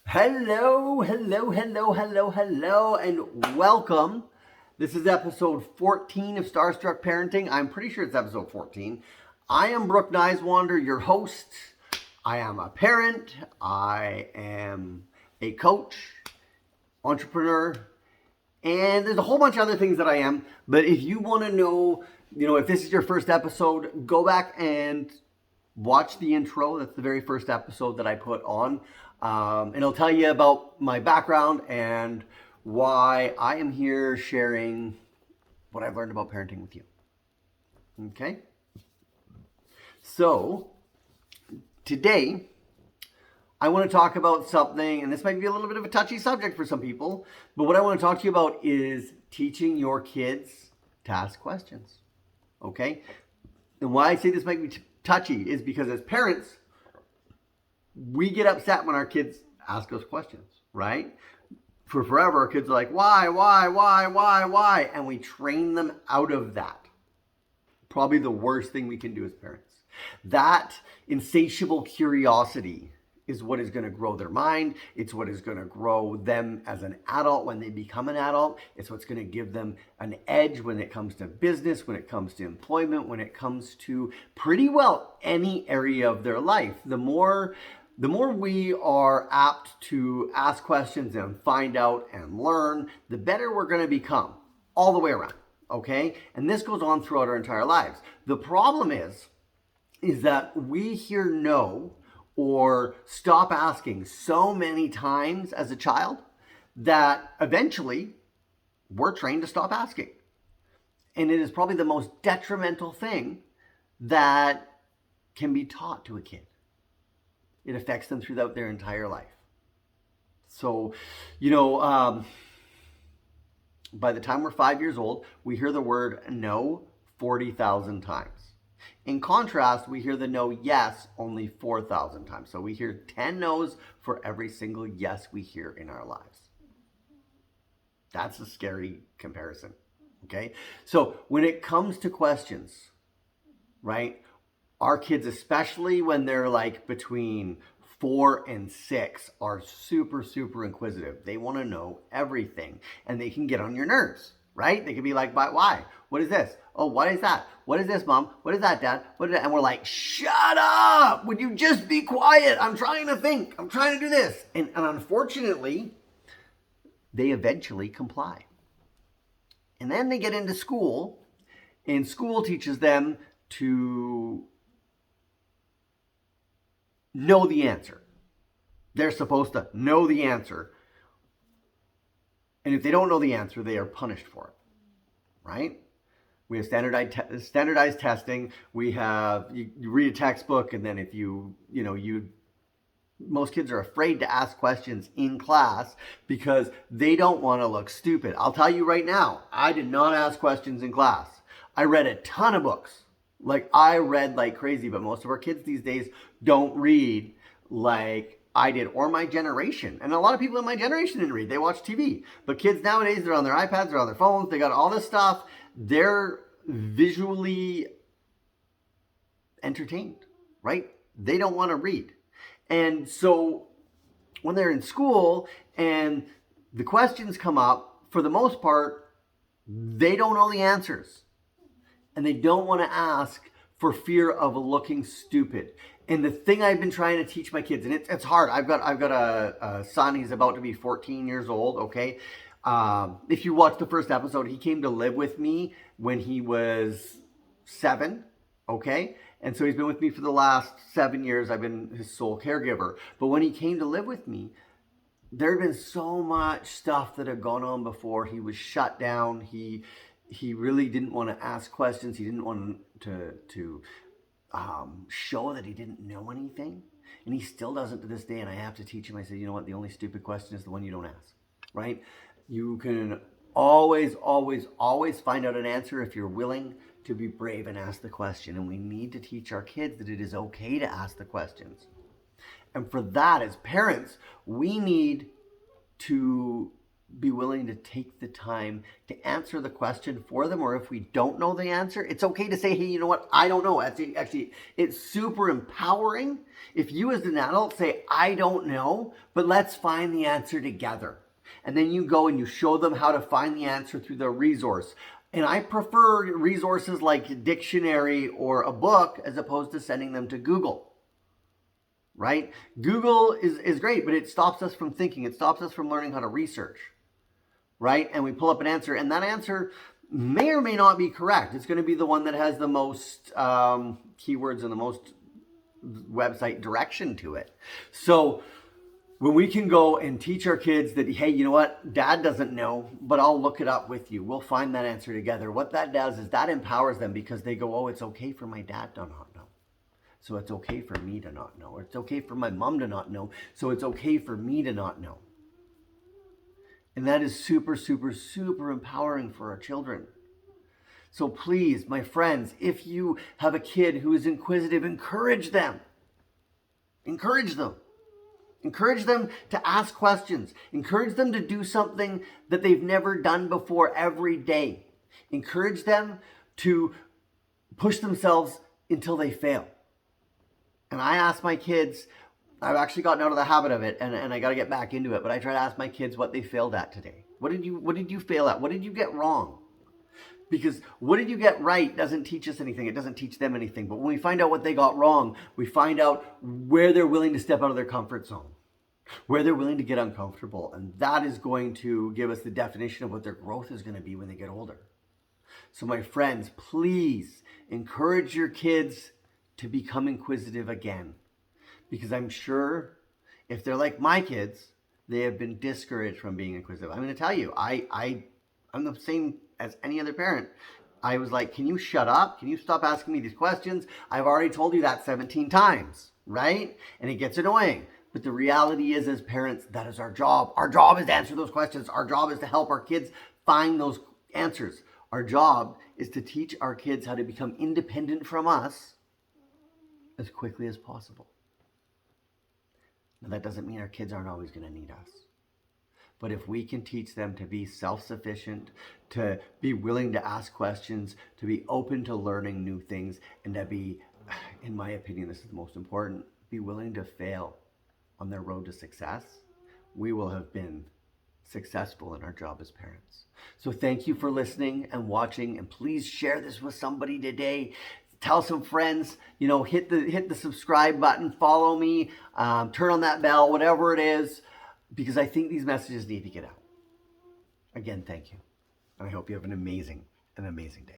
Hello, and welcome. This is episode 14 of Starstruck Parenting. I'm pretty sure it's episode 14. I am Brooke Niswander, your host. I am a parent. I am a coach, entrepreneur, and there's a whole bunch of other things that I am. But if you want to know, if this is your first episode, go back and watch the intro. That's the very first episode that I put on. And it'll tell you about my background and why I am here sharing what I've learned about parenting with you. Okay? So, today, I want to talk about something, and this might be a little bit of a touchy subject for some people, but what I want to talk to you about is teaching your kids to ask questions. Okay? And why I say this might be touchy is because as parents, we get upset when our kids ask us questions, right? For forever, our kids are like, why? And we train them out of that. Probably the worst thing we can do as parents. That insatiable curiosity is what is going to grow their mind. It's what is going to grow them as an adult when they become an adult. It's what's going to give them an edge when it comes to business, when it comes to employment, when it comes to pretty well any area of their life. The more we are apt to ask questions and find out and learn, the better we're going to become all the way around. Okay? And this goes on throughout our entire lives. The problem is that we hear no or stop asking so many times as a child that eventually we're trained to stop asking. And it is probably the most detrimental thing that can be taught to a kid. It affects them throughout their entire life. So, by the time we're 5 years old, we hear the word no 40,000 times. In contrast, we hear the no yes only 4,000 times. So we hear 10 no's for every single yes we hear in our lives. That's a scary comparison. Okay? So when it comes to questions, right? Our kids, especially when they're like between 4 and 6, are super, super inquisitive. They want to know everything, and they can get on your nerves, right? They can be like, "But why? What is this? Oh, what is that? What is this, Mom? What is that, Dad? What is that?" And we're like, "Shut up! Would you just be quiet? I'm trying to think. I'm trying to do this." And unfortunately, they eventually comply. And then they get into school, and school teaches them to know the answer. They're supposed to know the answer. And if they don't know the answer, they are punished for it. Right? We have standardized testing. We have, you read a textbook, and then if most kids are afraid to ask questions in class because they don't want to look stupid. I'll tell you right now, I did not ask questions in class. I read a ton of books. Like, I read like crazy, but most of our kids these days don't read like I did, or my generation. And a lot of people in my generation didn't read. They watch TV. But kids nowadays, they're on their iPads, they're on their phones, they got all this stuff. They're visually entertained, right? They don't want to read. And so when they're in school and the questions come up, for the most part, they don't know the answers. And they don't want to ask for fear of looking stupid. And the thing I've been trying to teach my kids, and it's hard. I've got a son. He's about to be 14 years old. Okay, if you watch the first episode, he came to live with me when he was 7. Okay, and so he's been with me for the last 7 years. I've been his sole caregiver. But when he came to live with me, there had been so much stuff that had gone on before. He was shut down. He really didn't want to ask questions. He didn't want to show that he didn't know anything. And he still doesn't to this day. And I have to teach him. I said, you know what? The only stupid question is the one you don't ask, right? You can always find out an answer if you're willing to be brave and ask the question. And we need to teach our kids that it is okay to ask the questions. And for that, as parents, we need to be willing to take the time to answer the question for them, or if we don't know the answer, it's okay to say, hey, you know what, I don't know. Actually, it's super empowering if you as an adult say, I don't know, but let's find the answer together. And then you go and you show them how to find the answer through the resource. And I prefer resources like a dictionary or a book as opposed to sending them to Google. Right? Google is great, but it stops us from thinking. It stops us from learning how to research. Right? And we pull up an answer, and that answer may or may not be correct. It's going to be the one that has the most keywords and the most website direction to it. So when we can go and teach our kids that, hey, you know what, dad doesn't know, but I'll look it up with you. We'll find that answer together. What that does is that empowers them, because they go, oh, it's okay for my dad to not know. So it's okay for me to not know. Or it's okay for my mom to not know. So it's okay for me to not know. And that is super, super, super empowering for our children. So please, my friends, if you have a kid who is inquisitive, encourage them. Encourage them. Encourage them to ask questions. Encourage them to do something that they've never done before every day. Encourage them to push themselves until they fail. And I ask my kids, I've actually gotten out of the habit of it, and I got to get back into it, but I try to ask my kids what they failed at today. What did you fail at? What did you get wrong? Because what did you get right doesn't teach us anything. It doesn't teach them anything. But when we find out what they got wrong, we find out where they're willing to step out of their comfort zone, where they're willing to get uncomfortable. And that is going to give us the definition of what their growth is going to be when they get older. So my friends, please encourage your kids to become inquisitive again. Because I'm sure if they're like my kids, they have been discouraged from being inquisitive. I'm going to tell you, I'm the same as any other parent. I was like, can you shut up? Can you stop asking me these questions? I've already told you that 17 times, right? And it gets annoying. But the reality is, as parents, that is our job. Our job is to answer those questions. Our job is to help our kids find those answers. Our job is to teach our kids how to become independent from us as quickly as possible. Now, that doesn't mean our kids aren't always going to need us. But if we can teach them to be self-sufficient, to be willing to ask questions, to be open to learning new things, and to be, in my opinion, this is the most important, be willing to fail on their road to success, we will have been successful in our job as parents. So thank you for listening and watching, and please share this with somebody today. Tell some friends, hit the subscribe button, follow me, turn on that bell, whatever it is, because I think these messages need to get out. Again, thank you. And I hope you have an amazing day.